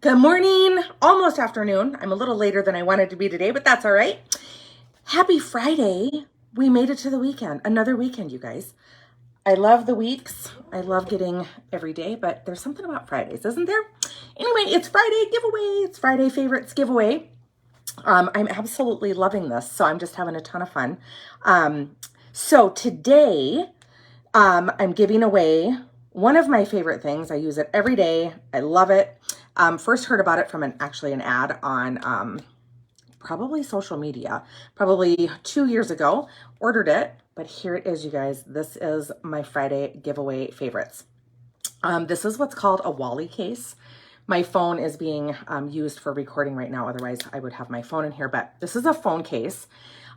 Good morning, almost afternoon. I'm a little later than I wanted to be today, but that's all right. Happy Friday. We made it to the weekend. Another weekend, you guys. I love the weeks. I love getting every day, but there's something about Fridays, isn't there? Anyway, it's Friday giveaway. It's Friday favorites giveaway. I'm absolutely loving this, so I'm just having a ton of fun. So today, I'm giving away one of my favorite things. I use it every day. I love it. First heard about it from an ad on probably social media, probably 2 years ago. Ordered it, but here it is, you guys. This is my Friday giveaway favorites. This is what's called a Wally case. My phone is being used for recording right now. Otherwise, I would have my phone in here. But this is a phone case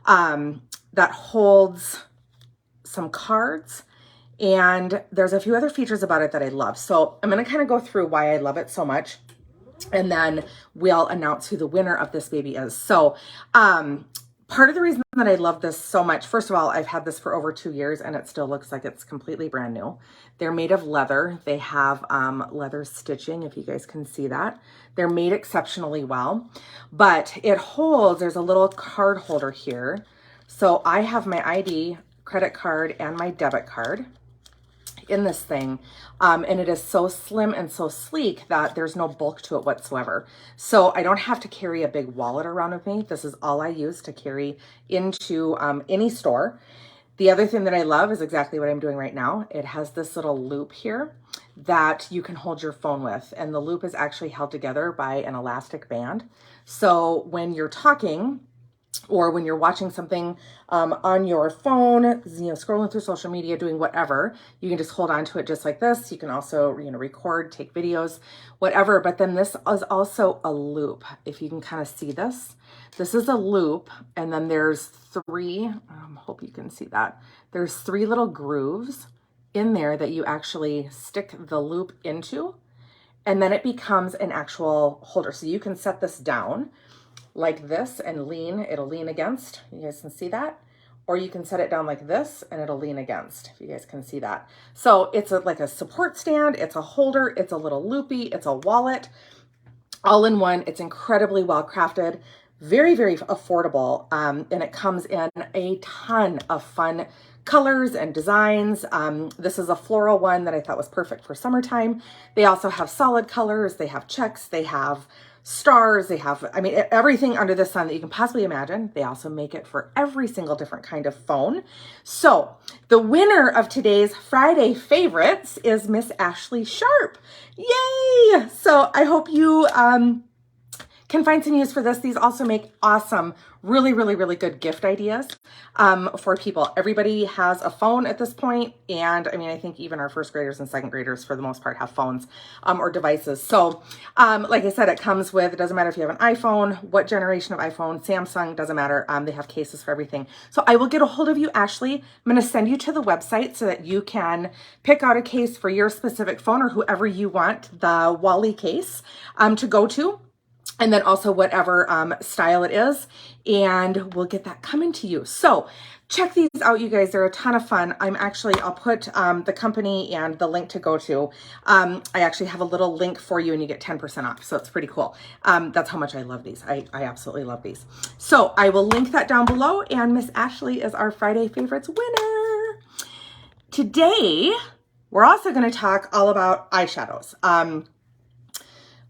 that holds some cards. And there's a few other features about it that I love. So I'm going to kind of go through why I love it so much. And then we'll announce who the winner of this baby is. So part of the reason that I love this so much, first of all, I've had this for over 2 years and it still looks like it's completely brand new. They're made of leather. They have leather stitching, if you guys can see that. They're made exceptionally well. But it holds, there's a little card holder here. So I have my ID, credit card, and my debit card in this thing, and it is so slim and so sleek that there's no bulk to it whatsoever. So I don't have to carry a big wallet around with me. This is all I use to carry into any store. The other thing that I love is exactly what I'm doing right now. It has this little loop here that you can hold your phone with, and the loop is actually held together by an elastic band. So when you're talking, or when you're watching something on your phone, scrolling through social media, doing whatever, you can just hold on to it just like this. You can also, record, take videos, whatever. But then this is also a loop. If you can kind of see this, this is a loop. And then there's three, hope you can see that. There's 3 little grooves in there that you actually stick the loop into, and then it becomes an actual holder. So you can set this down like this and it'll lean against, you guys can see that, or you can set it down like this and it'll lean against, if you guys can see that. So it's like a support stand, it's a holder, it's a little loopy, it's a wallet, all in one. It's incredibly well crafted, very, very affordable, and it comes in a ton of fun colors and designs. This is a floral one that I thought was perfect for summertime. They also have solid colors, they have checks, they have stars, they have, everything under the sun that you can possibly imagine. They also make it for every single different kind of phone. So the winner of today's Friday favorites is Miss Ashley Sharp. Yay! So I hope you can find some use for this. These also make awesome, really, really, really good gift ideas for people. Everybody has a phone at this point, and I think even our first graders and second graders for the most part have phones or devices. So like I said, it comes with, it doesn't matter if you have an iPhone, what generation of iPhone, Samsung, doesn't matter. They have cases for everything. So I will get a hold of you, Ashley. I'm going to send you to the website so that you can pick out a case for your specific phone or whoever you want the Wally case to go to. And then also whatever style it is, and we'll get that coming to you. So check these out, you guys. They're a ton of fun. I'll put the company and the link to go to. I actually have a little link for you and you get 10% off. So it's pretty cool. That's how much I love these. I absolutely love these. So I will link that down below, and Miss Ashley is our Friday favorites winner. Today, we're also going to talk all about eyeshadows.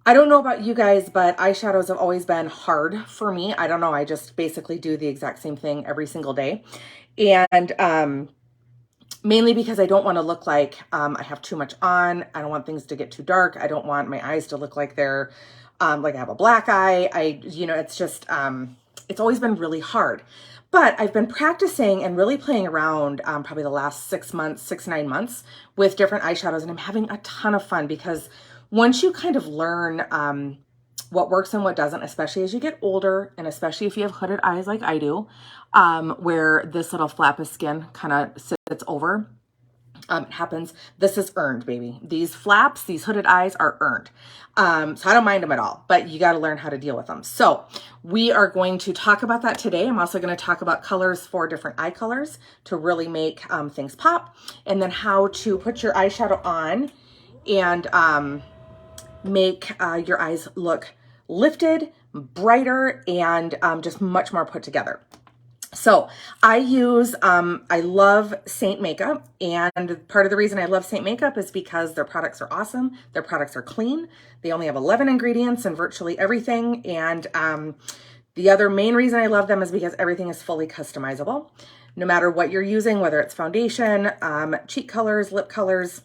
I don't know about you guys, but eyeshadows have always been hard for me. I don't know. I just basically do the exact same thing every single day. And mainly because I don't want to look like I have too much on. I don't want things to get too dark. I don't want my eyes to look like they're like I have a black eye. It's just, it's always been really hard. But I've been practicing and really playing around probably the last 9 months with different eyeshadows, and I'm having a ton of fun because once you kind of learn what works and what doesn't, especially as you get older, and especially if you have hooded eyes like I do, where this little flap of skin kind of sits over, it happens. This is earned, baby. These flaps, these hooded eyes are earned. So I don't mind them at all, but you got to learn how to deal with them. So we are going to talk about that today. I'm also going to talk about colors for different eye colors to really make things pop, and then how to put your eyeshadow on and make your eyes look lifted, brighter, and just much more put together. So I use, I love Saint makeup, and part of the reason I love Saint makeup is because their products are awesome. Their products are clean. They only have 11 ingredients and virtually everything. And the other main reason I love them is because everything is fully customizable. No matter what you're using, whether it's foundation, cheek colors, lip colors,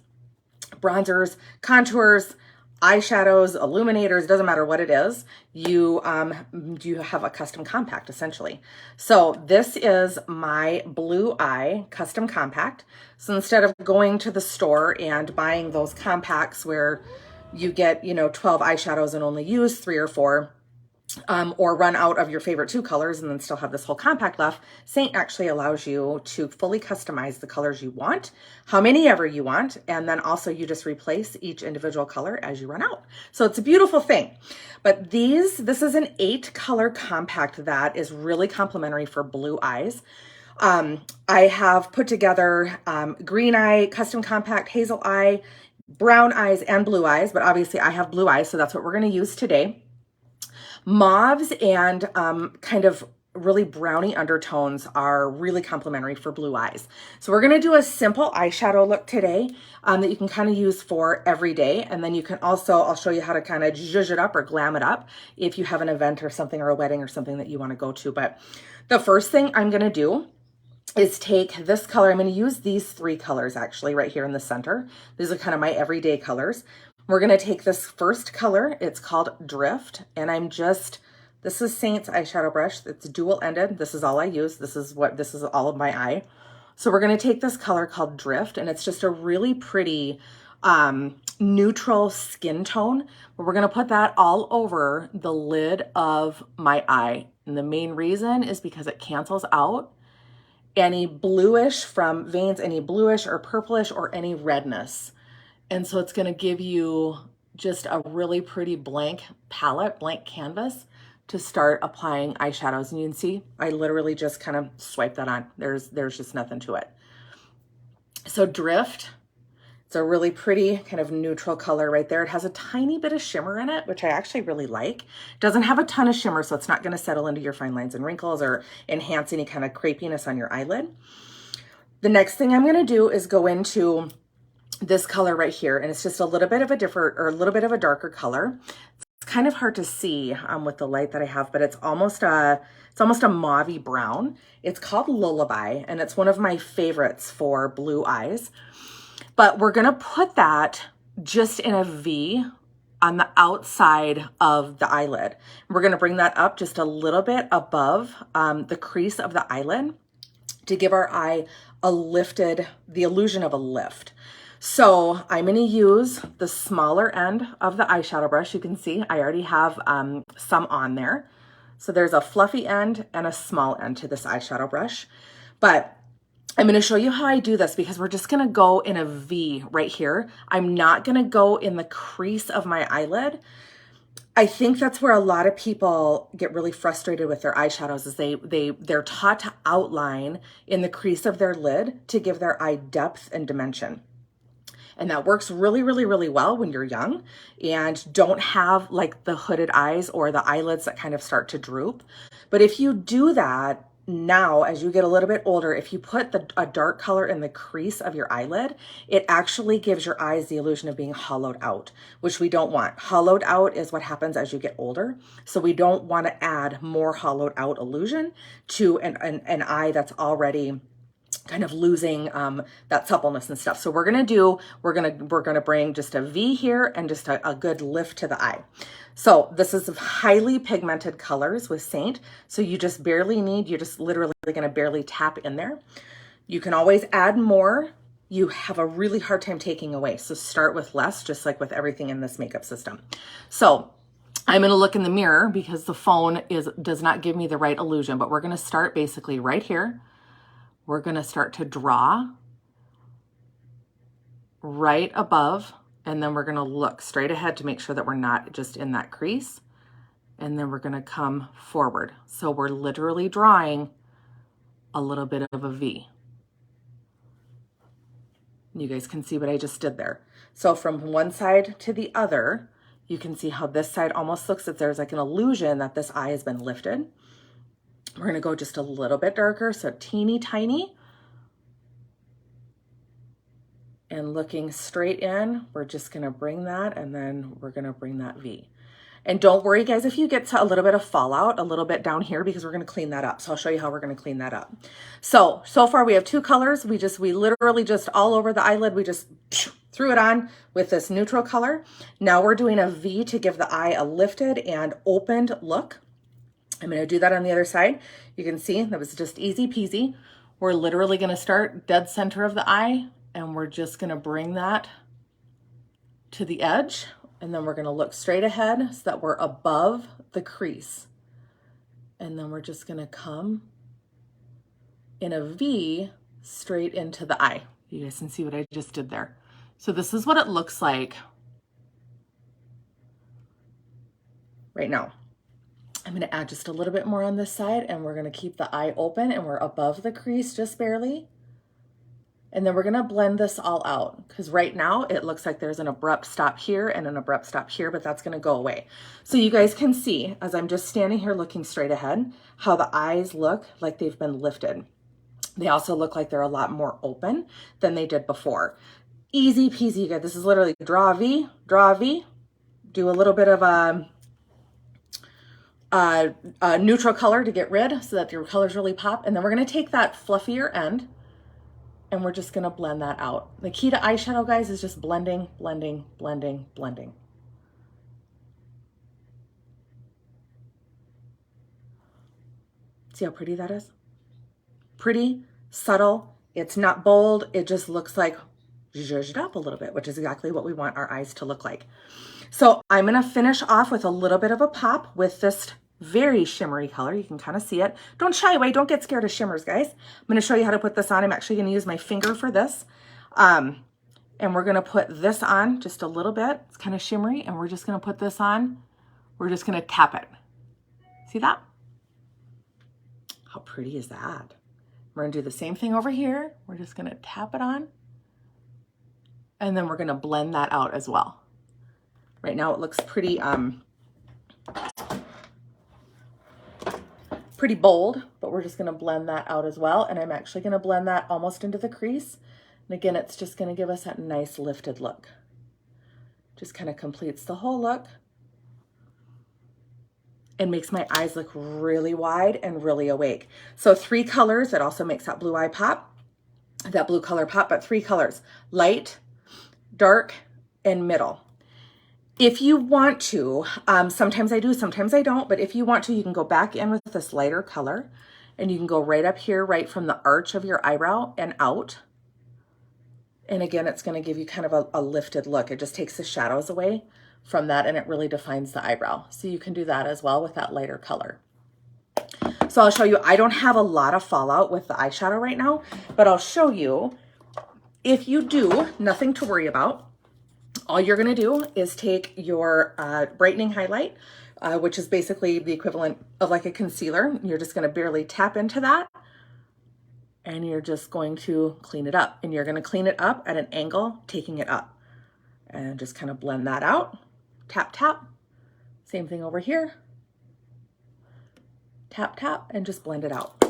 bronzers, contours, eyeshadows, illuminators, doesn't matter what it is, you have a custom compact essentially. So this is my Blue Eye custom compact. So instead of going to the store and buying those compacts where you get, 12 eyeshadows and only use 3 or 4, or run out of your favorite 2 colors and then still have this whole compact left, Saint actually allows you to fully customize the colors you want, how many ever you want, and then also you just replace each individual color as you run out. So it's a beautiful thing. But this is an 8-color compact that is really complimentary for blue eyes. I have put together green eye, custom compact, hazel eye, brown eyes, and blue eyes, but obviously I have blue eyes, so that's what we're going to use today. Mauves and kind of really browny undertones are really complimentary for blue eyes. So we're going to do a simple eyeshadow look today that you can kind of use for every day. And then you can also, I'll show you how to kind of zhuzh it up or glam it up if you have an event or something or a wedding or something that you want to go to. But the first thing I'm going to do is take this color. I'm going to use these 3 colors actually right here in the center. These are kind of my everyday colors. We're going to take this first color. It's called Drift. And this is Saint's eyeshadow brush. It's dual-ended. This is all I use. This is all of my eye. So we're going to take this color called Drift, and it's just a really pretty neutral skin tone. But we're going to put that all over the lid of my eye. And the main reason is because it cancels out any bluish from veins, any bluish or purplish or any redness. And so it's going to give you just a really pretty blank palette, blank canvas to start applying eyeshadows. And you can see, I literally just kind of swipe that on. There's just nothing to it. So Drift, it's a really pretty kind of neutral color right there. It has a tiny bit of shimmer in it, which I actually really like. It doesn't have a ton of shimmer, so it's not going to settle into your fine lines and wrinkles or enhance any kind of crepiness on your eyelid. The next thing I'm going to do is go into this color right here, and it's just a little bit of a darker color. It's kind of hard to see with the light that I have, but it's almost a mauve-y brown. It's called Lullaby, and it's one of my favorites for blue eyes. But we're gonna put that just in a V on the outside of the eyelid. We're gonna bring that up just a little bit above the crease of the eyelid to give our eye the illusion of a lift. So I'm going to use the smaller end of the eyeshadow brush. You can see I already have some on there. So there's a fluffy end and a small end to this eyeshadow brush. But I'm going to show you how I do this because we're just going to go in a V right here. I'm not going to go in the crease of my eyelid. I think that's where a lot of people get really frustrated with their eyeshadows is they're taught to outline in the crease of their lid to give their eye depth and dimension. And that works really, really, really well when you're young and don't have like the hooded eyes or the eyelids that kind of start to droop. But if you do that now, as you get a little bit older, if you put a dark color in the crease of your eyelid, it actually gives your eyes the illusion of being hollowed out, which we don't want. Hollowed out is what happens as you get older. So we don't want to add more hollowed out illusion to an eye that's already kind of losing that suppleness and stuff. So we're gonna bring just a V here and just a good lift to the eye. So this is highly pigmented colors with Saint. So you're just literally gonna barely tap in there. You can always add more. You have a really hard time taking away. So start with less, just like with everything in this makeup system. So I'm gonna look in the mirror because the phone does not give me the right illusion, but we're gonna start basically right here. We're going to start to draw right above, and then we're going to look straight ahead to make sure that we're not just in that crease. And then we're going to come forward. So we're literally drawing a little bit of a V. You guys can see what I just did there. So from one side to the other, You can see how this side almost looks like there's like an illusion that this eye has been lifted. We're gonna go just a little bit darker, so teeny tiny. And looking straight in, we're just gonna bring that, and then we're gonna bring that V. And don't worry guys, if you get to a little bit of fallout, a little bit down here, because we're gonna clean that up. So I'll show you how we're gonna clean that up. So far we have 2 colors. We literally just all over the eyelid, we just threw it on with this neutral color. Now we're doing a V to give the eye a lifted and opened look. I'm gonna do that on the other side. You can see that was just easy peasy. We're literally gonna start dead center of the eye, and we're just gonna bring that to the edge. And then we're gonna look straight ahead so that we're above the crease. And then we're just gonna come in a V straight into the eye. You guys can see what I just did there. So this is what it looks like right now. I'm gonna add just a little bit more on this side, and we're gonna keep the eye open, and we're above the crease just barely. And then we're gonna blend this all out, because right now it looks like there's an abrupt stop here and an abrupt stop here, but that's gonna go away. So you guys can see, as I'm just standing here looking straight ahead, how the eyes look like they've been lifted. They also look like they're a lot more open than they did before. Easy peasy, you guys. This is literally draw a V, do a little bit of a neutral color to get rid so that your colors really pop. And then we're gonna take that fluffier end, and we're just gonna blend that out. The key to eyeshadow, guys, is just blending, blending, blending, blending. See how pretty that is? Pretty, subtle, it's not bold, it just looks like zhuzhed up a little bit, which is exactly what we want our eyes to look like. So I'm gonna finish off with a little bit of a pop with this very shimmery color. You can kind of see it. Don't shy away. Don't get scared of shimmers, guys. I'm going to show you how to put this on. I'm actually going to use my finger for this. And we're going to put this on just a little bit. It's kind of shimmery. And we're just going to put this on. We're just going to tap it. See that? How pretty is that? We're going to do the same thing over here. We're just going to tap it on. And then we're going to blend that out as well. Right now it looks pretty bold, but we're just going to blend that out as well. And I'm actually going to blend that almost into the crease. And again, it's just going to give us that nice lifted look. Just kind of completes the whole look and makes my eyes look really wide and really awake. So 3 colors. It also makes that blue eye pop, that blue color pop, but 3 colors: light, dark, and middle. If you want to, sometimes I do, sometimes I don't, but if you want to, you can go back in with this lighter color, and you can go right up here, right from the arch of your eyebrow and out. And again, it's going to give you kind of a lifted look. It just takes the shadows away from that, and it really defines the eyebrow. So you can do that as well with that lighter color. So I'll show you, I don't have a lot of fallout with the eyeshadow right now, but I'll show you, if you do, nothing to worry about. All you're gonna do is take your brightening highlight, which is basically the equivalent of like a concealer. You're just gonna barely tap into that, and you're just going to clean it up. And you're gonna clean it up at an angle, taking it up. And just kind of blend that out. Tap, tap. Same thing over here. Tap, tap, and just blend it out.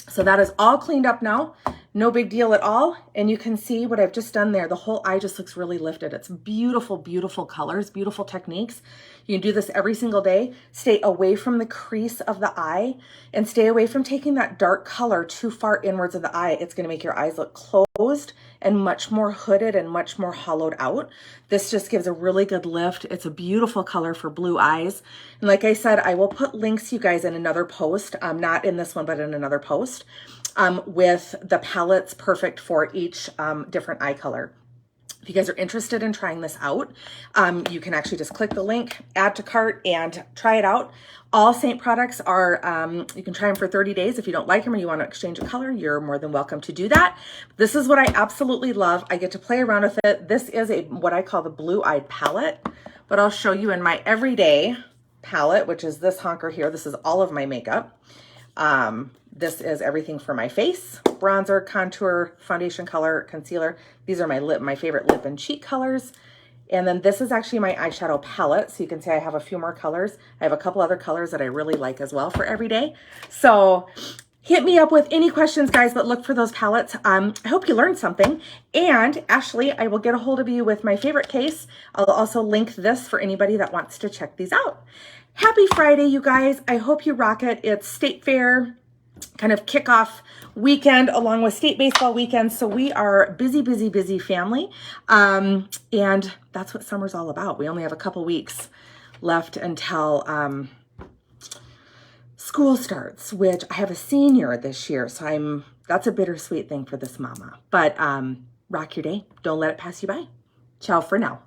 So that is all cleaned up now. No big deal at all. And you can see what I've just done there. The whole eye just looks really lifted. It's beautiful, beautiful colors, beautiful techniques. You can do this every single day. Stay away from the crease of the eye and stay away from taking that dark color too far inwards of the eye. It's going to make your eyes look closed and much more hooded and much more hollowed out. This just gives a really good lift. It's a beautiful color for blue eyes. And like I said, I will put links, you guys, in another post, not in this one, but in another post, with the palettes perfect for each different eye color. If you guys are interested in trying this out, you can actually just click the link, add to cart, and try it out. All Saint products are, you can try them for 30 days. If you don't like them or you want to exchange a color, you're more than welcome to do that. This is what I absolutely love. I get to play around with it. This is what I call the blue-eyed palette, but I'll show you in my everyday palette, which is this honker here. This is all of my makeup. This is everything for my face: bronzer, contour, foundation color, concealer. These are my favorite lip and cheek colors. And then this is actually my eyeshadow palette. So you can see I have a few more colors. I have a couple other colors that I really like as well for every day. So hit me up with any questions, guys, but look for those palettes. I hope you learned something. And Ashley, I will get a hold of you with my favorite case. I'll also link this for anybody that wants to check these out. Happy Friday, you guys. I hope you rock it. It's State Fair kind of kickoff weekend along with state baseball weekend. So we are busy, busy, busy family. And that's what summer's all about. We only have a couple weeks left until school starts, which I have a senior this year. So that's a bittersweet thing for this mama. But rock your day. Don't let it pass you by. Ciao for now.